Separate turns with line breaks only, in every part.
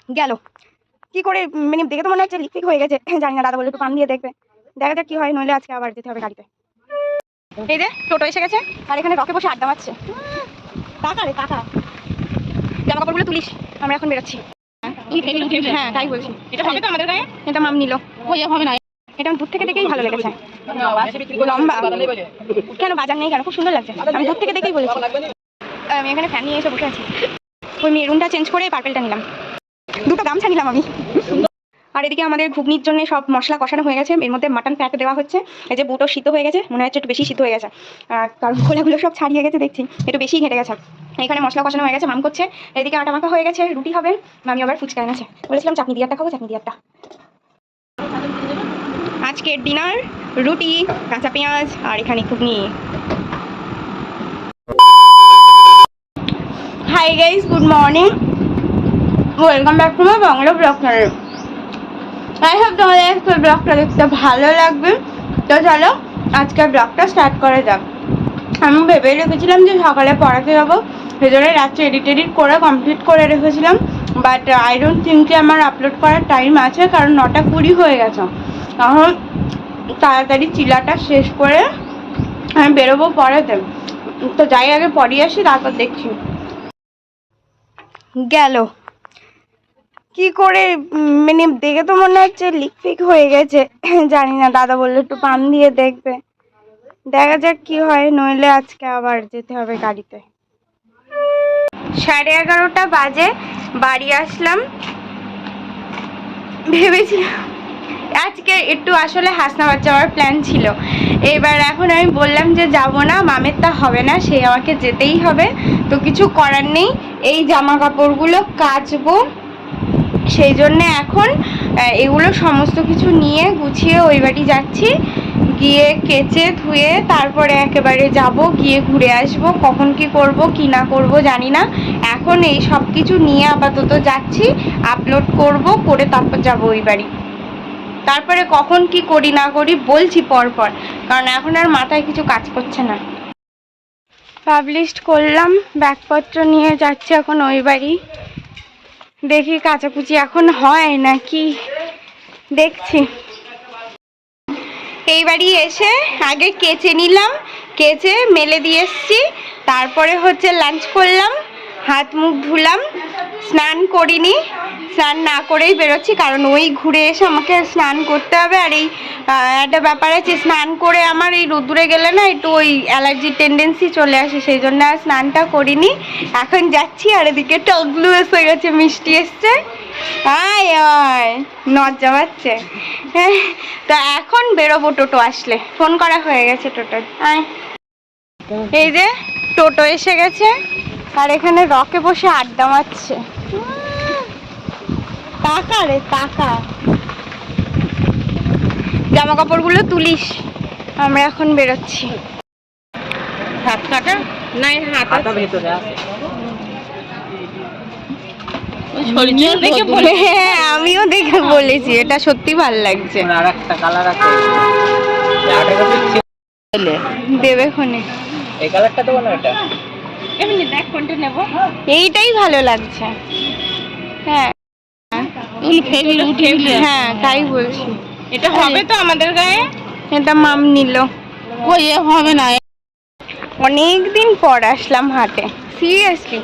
গেল কি করে, মানে দেখে তো মনে হচ্ছে লিপস্টিক হয়ে গেছে। জানি না, দাদা বলে একটু পান দিয়ে দেখবে, দেখা যাক কি হয়, নইলে আজকে আবার যেতে হবে গাড়িতে। এই যে টোটো এসে গেছে আর এখানে রকে বসে আড্ডা মারছে। টাকা রে টাকা, জামা কাপড়গুলো তুলিস, আমরা এখন বেরোচ্ছি। হ্যাঁ তাই বলছি, এটা হবে তো আমাদের গায়ে, এটা মাম নিল, হবে না, এটা দূর থেকে দেখেই ভালো লেগেছে। লম্বা কেন, বাজার নেই কেন, খুব সুন্দর লাগছে, আমি দূর থেকে দেখেই বলেছি। আমি এখানে ফ্যান নিয়ে এসে বসে আছি, ওই মেরুনটা চেঞ্জ করে পার্পেলটা নিলাম, দুটো গামছা নিলাম আমি। আর এদিকে আমাদের ঘুগনির জন্য সব মশলা কষানো হয়ে গেছে, এর মধ্যে মাটন ফ্যাট দেওয়া হচ্ছে। এই যে বুটো সিদ্ধ হয়ে গেছে, মনে হচ্ছে একটু বেশি সিদ্ধ হয়ে গেছে, কারণ খোলাগুলো সব ছাড়িয়ে গেছে, দেখছি একটু বেশি ঘেটে গেছে। এখানে মশলা কষানো হয়ে গেছে, মাম করছে। এদিকে আটা মাখা হয়ে গেছে, রুটি হবে, আমি আবার ফুচকা এনেছে, বলেছিলাম চাটনি দিয়ারটা খাবো, চাটনি দিয়ারটা। আজকের ডিনার রুটি, কাঁচা পেঁয়াজ আর এখানে ঘুগনি। Hi guys, good morning, welcome back to my Bangla blog channel. I hope তোমাদের আজকের ব্লগটা দেখতে ভালো লাগবে। তো চলো আজকের ব্লগটা স্টার্ট করা যাক। আমি ভেবে রেখেছিলাম যে সকালে পড়াতে যাবো, সেজন্য রাত্রে এডিট করে কমপ্লিট করে রেখেছিলাম, বাট আই ডোন্ট থিঙ্ক যে আমার আপলোড করার টাইম আছে, কারণ 9:20 হয়ে গেছে। তখন তাড়াতাড়ি চিলাটা শেষ করে আমি বেরোবো পড়াতে, তো যাই আগে পড়িয়ে আসি, তারপর দেখছি। গেল কি করে, মানে দেখে তো মনে হচ্ছে লিপস্টিক হয়ে গেছে। জানি না, দাদা বললো একটু পান দিয়ে দেখবে, দেখা যাক কি হয়, নইলে আজকে আবার যেতে হবে গাড়িতে। 11:30 বাজে, বাড়ি আসলাম। ভেবেছিলাম আজকে একটু আসলে হাসনাবাদ যাওয়ার প্ল্যান ছিল, এবার এখন আমি বললাম যে যাব না, মামের তা হবে না, সে আমাকে যেতেই হবে। তো কিছু করার নেই, এই জামা কাপড়গুলো কাচবো, সেই জন্যে এখন এগুলো সমস্ত কিছু নিয়ে গুছিয়ে ওই বাড়ি যাচ্ছি, গিয়ে কেচে ধুয়ে তারপরে একেবারে যাব, গিয়ে ঘুরে আসব। কখন কি করব কি না করব জানি না, এখন এই সব কিছু নিয়ে আপাতত যাচ্ছি, আপলোড করব, করে তারপর যাব ওই বাড়ি। তারপরে কখন কি করি না করি বলছি পরপর, কারণ এখন আর মাথায় কিছু কাজ করছে না। পাবলিশ করলাম, ব্যাগপত্র নিয়ে যাচ্ছি এখন ওই বাড়ি, দেখি কাচাকুচি এখন হয় নাকি, দেখছি। এই বাড়ি এসে আগে কেচে নিলাম, কেচে মেলে দিয়ে এসছি, তারপরে হচ্ছে লাঞ্চ করলাম, হাত মুখ ধুলাম, স্নান করিনি, স্নান না করেই বেরোচ্ছি, কারণ ওই ঘুরে এসে আমাকে স্নান করতে হবে। আর এই একটা ব্যাপার আছে, স্নান করে আমার এই রোদ্দুরে গেলে না একটু ওই অ্যালার্জির টেন্ডেন্সি চলে আসে, সেই জন্য আর স্নানটা করিনি, এখন যাচ্ছি। আর এদিকে টগলু এসে গেছে, মিষ্টি এসছে, আয় আয় নজ্জা পাচ্ছে। হ্যাঁ, তো এখন বেরোবো, টোটো আসলে, ফোন করা হয়ে গেছে টোটোর। আয়, এই যে টোটো এসে গেছে, আর এখানে রকে বসে আড্ডা মারছে। টাকা রে টাকা, জামা কাপড়গুলো তুলিস, আমরা এখন বেরোচ্ছি। হাত কাটা নাই, হাত ভেতরে আছে। হ্যাঁ আমিও দেখে বলেছি, এটা সত্যি ভালো লাগছে। দেবে খনে এই কালারটা দেবো না, এটা এমনি দেখ কোনটা নেব, এইটাই ভালো লাগছে। হ্যাঁ হ্যাঁ তাই বলছি, এটা হবে তো আমাদের গায়ে, এটা মাম নিল, ওই হবে না। অনেকদিন পর আসলাম হাটে, সিরিয়াসলি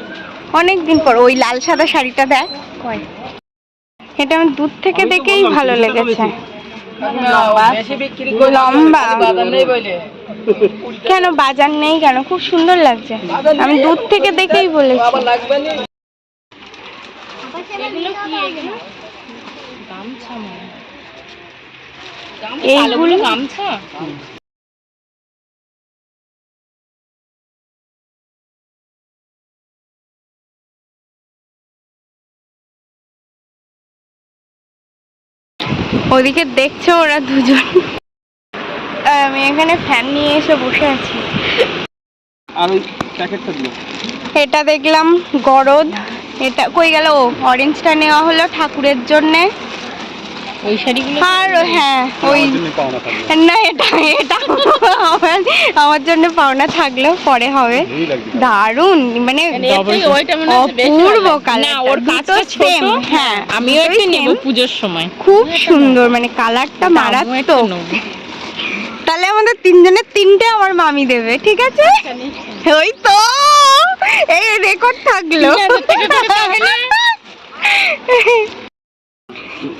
অনেকদিন পর। ওই লাল সাদা শাড়িটা দেখ, এটা আমার দূর থেকে দেখেই ভালো লেগেছে। লম্বা কেন, বাজার নেই কেন, খুব সুন্দর লাগছে, আমি দূর থেকে দেখেই বলেছি। এইগুলো গামছা, ওদিকে দেখছো ওরা দুজন, আমি এখানে ফ্যান নিয়ে এসে বসে আছি। এটা দেখলাম গরদ, এটা কই গেল, অরেঞ্জটা নেওয়া হলো ঠাকুরের জন্যে,
ওই শাড়িগুলো
আর হ্যাঁ ওই না এটা এটা আমার জন্য পাওনা থাকলেও পরে হবে। দারুণ মানে অপূর্ব কালার, ওর কাজটা সেম। হ্যাঁ
আমিও একটা নেব পূজোর সময়,
খুব সুন্দর মানে কালারটা মারাত্মক। তাহলে আমাদের তিনজনের তিনটে আমার মামি দেবে, ঠিক আছে? ওই তো এই রেকর্ড থাকলো।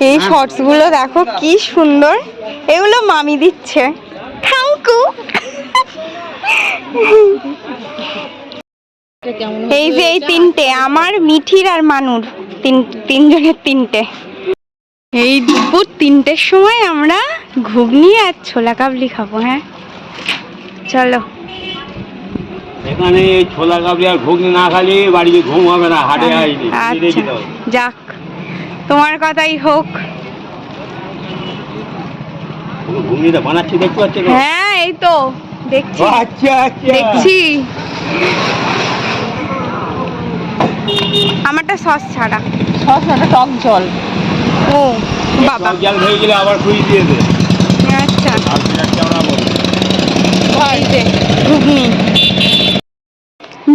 এই শর্টস গুলো দেখো কি সুন্দর, এগুলো মামি দিচ্ছে। থ্যাংকু। এই যে এই তিনটে আমার, মিঠির আর মানুর, তিনজনের তিনটে। এই দুপুর 3টের সময় আমরা ঘুগনি আর ছোলা কাবলি খাবো। হ্যাঁ চলো।
এখানে ছোলা কাবলি আর ঘুগনি না খালি বাড়িতে ঘুম হবে না, হাটে আইনি।
আচ্ছা যাক, তোমার কথাই হোক।
ঘুগনিটা বানাচ্ছি দেখতে পাচ্ছি তো?
হ্যাঁ এই তো দেখছি।
আচ্ছা আচ্ছা
দেখছি। আমারটা সস ছাড়া।
সস না, টক জল।
ও বাবা,
জল হয়ে গেলে আবার খুঁজে দিয়ে দে।
আচ্ছা
আর কেমন বল
এই যে ঘুগনি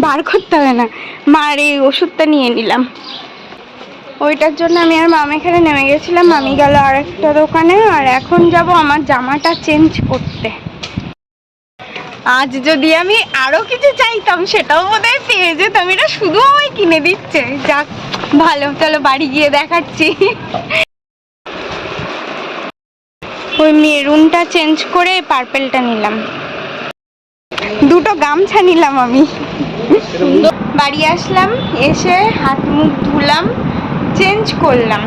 বার করতে হবে না, মার এই ওষুধটা নিয়ে নিলাম। ওইটার জন্য আমি আর মামা এখানে নেমে গেছিলাম, মামি গেল আর একটা দোকানে। আর এখন যাব আমার জামাটা চেঞ্জ করতে। আজ যদি আমি আরো কিছু চাইতাম সেটাও বোধহয় পেয়ে যেতাম, এটা শুধু আমায় কিনে দিচ্ছে। যাক ভালো, চলো বাড়ি গিয়ে দেখাচ্ছি। ওই মেরুনটা চেঞ্জ করে পার্পেলটা নিলাম, দুটো গামছা নিলাম আমি। বাড়ি আসলাম, এসে হাত মুখ ধুলাম, চেঞ্জ করলাম।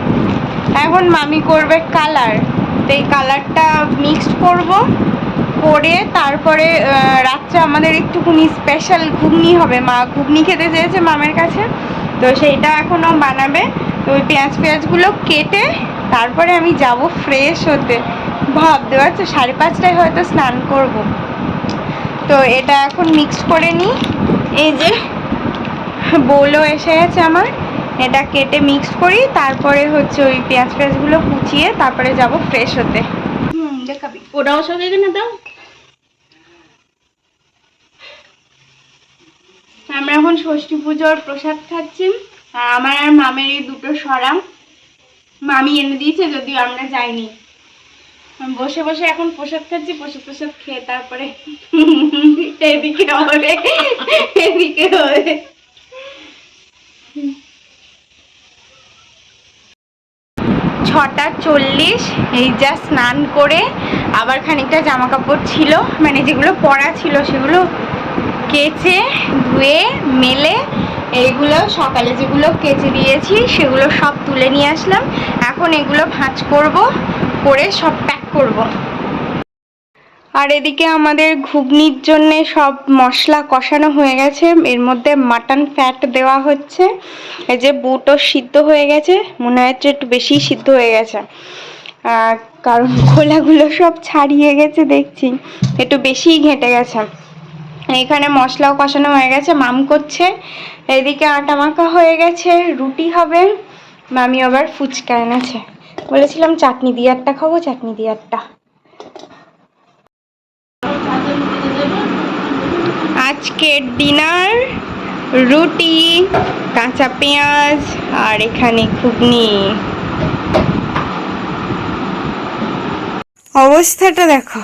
এখন মামি করবে কালার, তো এই কালারটা মিক্সড করব, করে তারপরে রাত্রে আমাদের একটুখানি স্পেশাল ঘুগনি হবে। মা ঘুগনি খেতে চেয়েছে মামের কাছে, তো সেইটা এখনও বানাবে। তো ওই পেঁয়াজগুলো কেটে তারপরে আমি যাব ফ্রেশ হতে। ভাবতে পারছো 5:30টায় হয়তো স্নান করব। তো এটা এখন মিক্স করে নিই। এই যে বোলও এসে গেছে আমার, এটা কেটে মিক্স করি, তারপরে হচ্ছে ওই পেঁয়াজগুলো কুচিয়ে তারপরে যাব ফ্রেশ হতে। দেখাবি
ওটাও সব এখানে দাও।
আমরা এখন ষষ্ঠী পুজোর প্রসাদ খাচ্ছি। আমার আর মামের এই দুটো সরা মামি এনে দিয়েছে, যদিও আমরা যাইনি। বসে বসে এখন প্রসাদ খাচ্ছি, প্রসাদ খেয়ে তারপরে এদিকে হবে এদিকে হবে। 6:40, এই যা স্নান করে আবার খানিকটা জামা কাপড় ছিল, মানে যেগুলো পরা ছিল সেগুলো কেচে ধুয়ে মেলে, এইগুলো সকালে যেগুলো কেচে দিয়েছি সেগুলো সব তুলে নিয়ে আসলাম। এখন এগুলো ভাঁজ করব, করে সব প্যাক করব। আর এদিকে আমাদের ঘুগনির জন্য সব মশলা কষানো হয়ে গেছে, এর মধ্যে মাটন ফ্যাট দেওয়া হচ্ছে। এই যে বুটও সিদ্ধ হয়ে গেছে, মনে হচ্ছে একটু বেশি সিদ্ধ হয়ে গেছে, কারণ খোলাগুলো সব ছাড়িয়ে গেছে, দেখছি একটু বেশিই ঘেঁটে গেছে। এখানে মশলাও কষানো হয়ে গেছে, মাম করছে। এদিকে আটা মাখা হয়ে গেছে, রুটি হবে। মামি আবার ফুচকা এনেছে, বলেছিলাম চাটনি দিয়ে একটা খাবো, চাটনি দিয়ে একটা। আজকের ডিনার রুটি, কাঁচা পেঁয়াজ আর এখানে ঘুগনি। অবস্থাটা দেখো,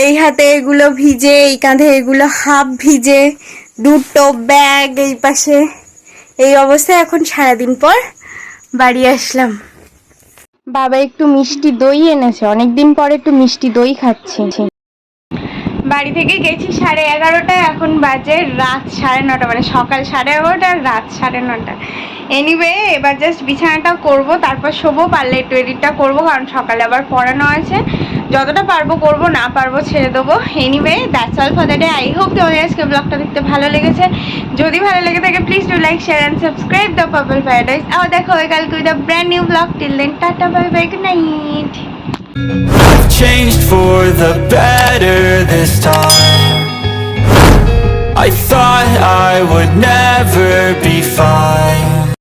এই হাতে এগুলো ভিজে, এই কাঁধে এগুলো হাফ ভিজে, দুটো ব্যাগ এই পাশে, এই অবস্থায় এখন সারাদিন পর বাড়ি আসলাম। বাবা একটু মিষ্টি দই এনেছে, অনেকদিন পরে একটু মিষ্টি দই খাচ্ছি। বাড়ি থেকে গেছি 11:30, এখন বাজে রাত 9:30, মানে সকাল 11:30 আর রাত 9:30। এনিওয়ে এবার জাস্ট বিছানাটা করব, তারপর শোবো, পারলে একটু এডিটটা করবো, কারণ সকালে আবার পড়ানো আছে। যতটা পারবো করবো, না পারবো ছেড়ে দেবো। Anyway that's all for the day. I hope তোমাদের আজকে ব্লগটা দেখতে ভালো লেগেছে। যদি ভালো লেগে থাকে please do like, share and subscribe the purple paradise. আবার দেখা হবে কালকে with a brand new blog. Till then tata, bye bye, good night.
I've changed for the better this time. I thought I would never be fine.